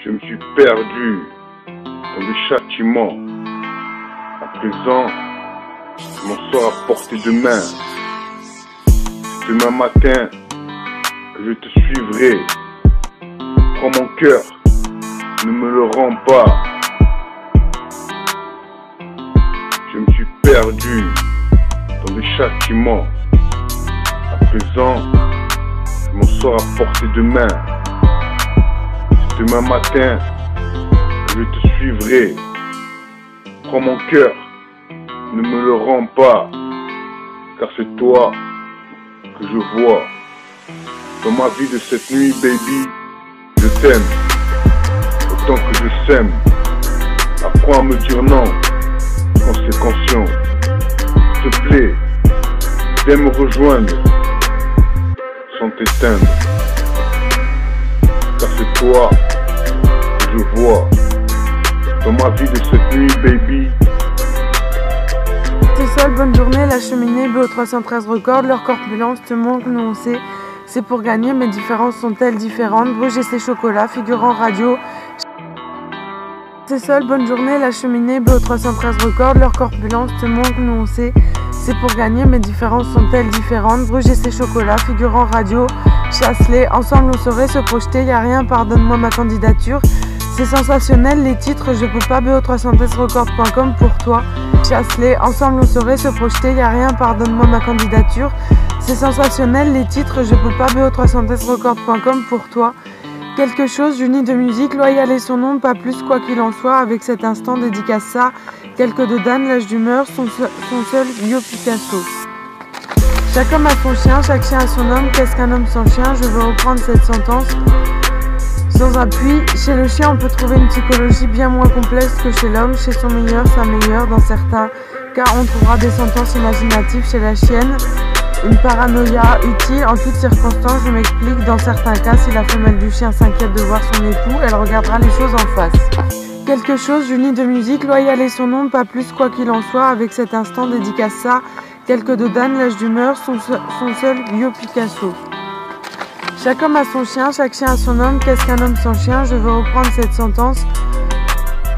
Je me suis perdu dans des châtiments. À présent, je m'en sors à portée de main. C'est demain matin que je te suivrai. Prends mon cœur, ne me le rends pas. Je me suis perdu dans des châtiments. À présent, je m'en sors à portée de main. C'est demain matin que je te suivrai. Prends mon cœur, ne me le rends pas, car c'est toi que je vois. Dans ma vie de cette nuit, baby, je t'aime, autant que je sème. Apprends à me dire non, quand c'est conscient. S'il te plaît, viens me rejoindre, sans t'éteindre, car c'est toi que je vois. Dans ma vie de cette nuit, baby. T'es seul, bonne journée, la cheminée, BO313 Records, leur corpulence te manque, nous on sait. C'est pour gagner, mes différences sont-elles différentes? Bruges et ses chocolats, figurant radio. T'es seul, bonne journée, la cheminée, BO313 Records, leur corpulence te manque, nous on sait. C'est pour gagner, mes différences sont-elles différentes? Bruges et ses chocolats, figurant radio. Chasse-les, ensemble on saurait se projeter, y a rien, pardonne-moi ma candidature. C'est sensationnel, les titres, je peux pas, BO313records.com pour toi. Chasse-les, ensemble on saurait se projeter, y a rien, pardonne-moi ma candidature. C'est sensationnel, les titres, je peux pas, BO313records.com pour toi. Quelque chose, unis de musique, loyal et son nom, pas plus quoi qu'il en soit, avec cet instant dédicace ça. Quelques de Dan, l'âge d'humeur, son seul Yo Picasso. Chaque homme a son chien, chaque chien a son homme, qu'est-ce qu'un homme sans chien? Je veux reprendre cette sentence. Sans appui, chez le chien on peut trouver une psychologie bien moins complexe que chez l'homme. Chez son meilleur, sa meilleure, dans certains cas on trouvera des sentences imaginatives chez la chienne. Une paranoïa utile en toutes circonstances, je m'explique. Dans certains cas, si la femelle du chien s'inquiète de voir son époux, elle regardera les choses en face. Quelque chose, uni de musique, loyal et son nom, pas plus quoi qu'il en soit, avec cet instant dédicace ça. Quelques de Dan, l'âge d'humeur, son seul Yo Picasso. Chaque homme a son chien, chaque chien a son homme, qu'est-ce qu'un homme sans chien? Je veux reprendre cette sentence.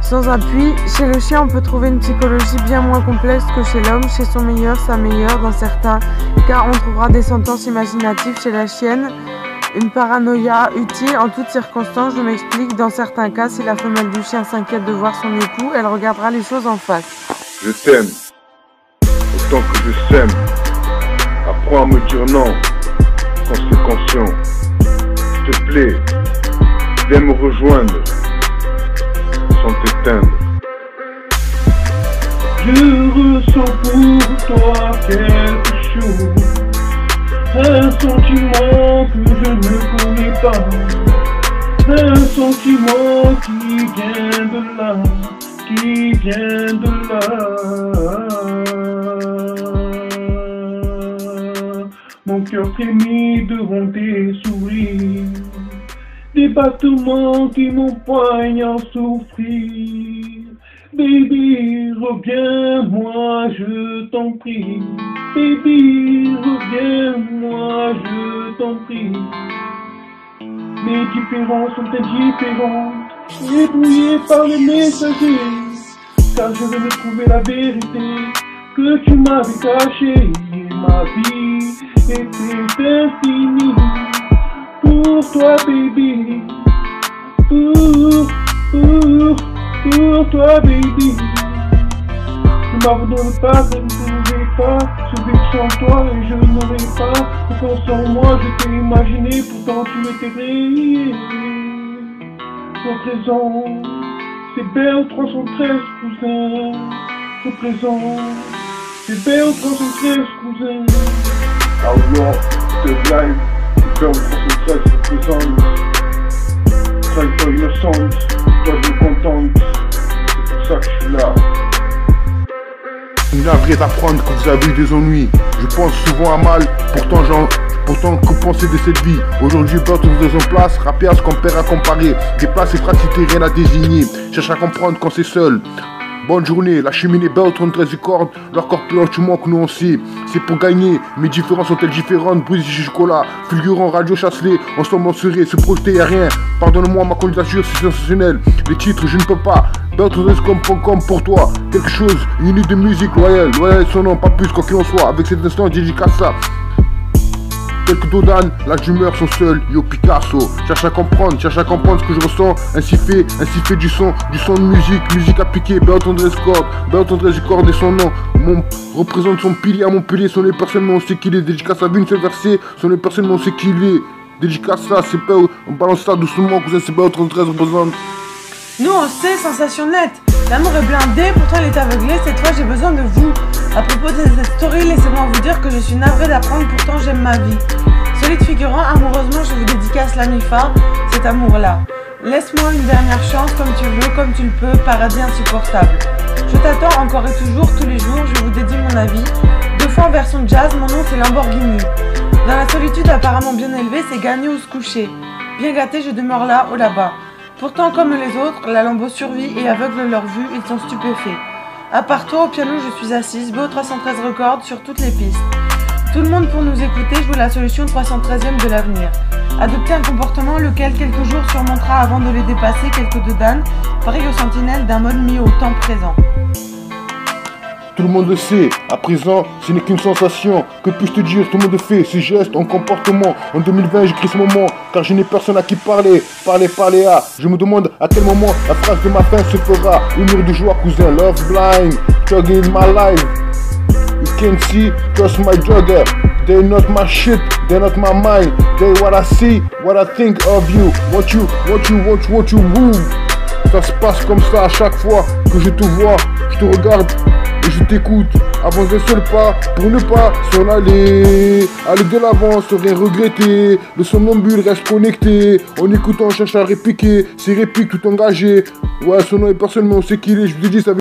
Sans appui, chez le chien on peut trouver une psychologie bien moins complexe que chez l'homme. Chez son meilleur, sa meilleure, dans certains cas on trouvera des sentences imaginatives chez la chienne. Une paranoïa utile en toutes circonstances, je m'explique. Dans certains cas, si la femelle du chien s'inquiète de voir son époux, elle regardera les choses en face. Je t'aime, autant que je sème. Apprends à me dire non, quand c'est conscient. S'il te plaît, viens me rejoindre, sans t'éteindre. Je ressens pour toi quelque chose, un sentiment que je ne connais pas, un sentiment qui vient de là, qui vient de là. Mon cœur frémit devant tes sourires, des battements qui m'empoignent en souffrir. Baby, reviens-moi, je t'en prie. Baby, reviens-moi, je t'en prie. Mes différences sont indifférentes, ébrouillées par les messagers, car je veux me trouver la vérité que tu m'avais cachée. Ma vie était infinie pour toi, baby. Pour toi, baby. Ne m'abandonne pas, je ne pourrai pas survivre sans toi, et je n'aurai pas encore sans moi. Je t'ai imaginé, pourtant tu m'étais réel. Représente, c'est BO313 cousin. Représente, c'est BO313 cousin. Outlaw, the life, the BO313 représente. Travaille pas innocente, toi je me contente, c'est pour ça que je suis là. Navré d'apprendre que vous avez eu des ennuis. Je pense souvent à mal, pourtant que penser de cette vie. Aujourd'hui, porte vous en place, rapper à ce qu'on perd à comparer. Des places et fratricité, rien à désigner. Cherche à comprendre quand c'est seul. bonne journée. La cheminée belle, 33 cordes. Leur corpulence, tu manques, nous on sait. C'est pour gagner, mes différences sont-elles différentes? Brise chocolat, fulgurant, radio Chasselet. Ensemble on serait, se projeter, y'a rien. Pardonne-moi, ma candidature, c'est sensationnel. Les titres, je ne peux pas. Belle, comme pour toi. Quelque chose, une unité de musique loyale. Loyale son nom, pas plus, quoi qu'il en soit. Avec cet instant, dédicace ça. Quelques dodanes, là d'humeur sont seuls, yo Picasso. Cherche à comprendre ce que je ressens. Ainsi fait du son de musique appliquée. Bertrand Record et son nom. Représente son pilier à Montpellier. Sont les personnes, mais on sait qu'il est. Dédicace à une seule versée. Sont les personnes, mais on sait qu'il est. Dédicace ça, c'est pas. On balance ça doucement, cousin, c'est Bertrand 13 représente. Nous on sait, sensation nette. L'amour est blindé, pourtant il est aveuglé. Cette fois j'ai besoin de vous. À propos de cette story, laissez-moi vous dire que je suis navrée d'apprendre, pourtant j'aime ma vie. Solide figurant, amoureusement je vous dédicace la mi-fa, cet amour-là. Laisse-moi une dernière chance, comme tu veux, comme tu le peux, paradis insupportable. Je t'attends encore et toujours, tous les jours, je vous dédie mon avis. 2 fois en version jazz, mon nom c'est Lamborghini. Dans la solitude apparemment bien élevée, c'est gagner ou se coucher. Bien gâté, je demeure là, ou là-bas. Pourtant, comme les autres, la Lambo survit et aveugle leur vue, ils sont stupéfaits. À part toi, au piano, je suis assise, BO 313 Records sur toutes les pistes. Tout le monde pour nous écouter, je veux la solution 313e de l'avenir. Adopter un comportement lequel quelques jours surmontera avant de les dépasser quelques dodanes, pareil aux sentinelles d'un mode mis au temps présent. Tout le monde le sait, à présent, ce n'est qu'une sensation. Que puis-je te dire, tout le monde fait ses gestes en comportement. En 2020, j'écris ce moment, car je n'ai personne à qui parler. Parler à. Je me demande à quel moment la phrase de ma fin se fera. Humeur de joie, cousin, love blind, struggling in my life. You can't see, trust my jugger. They're not my shit, they're not my mind. They're what I see, what I think of you. What you move. Ça se passe comme ça à chaque fois que je te vois, je te regarde. Et je t'écoute, avance d'un seul pas pour ne pas s'en aller. Aller de l'avant sans rien regretter. Le somnambule reste connecté. En écoutant, cherche à répliquer. Ses répliques tout engagées. Ouais, son nom est personne, mais on sait qu'il est. Je vous ai dit, ça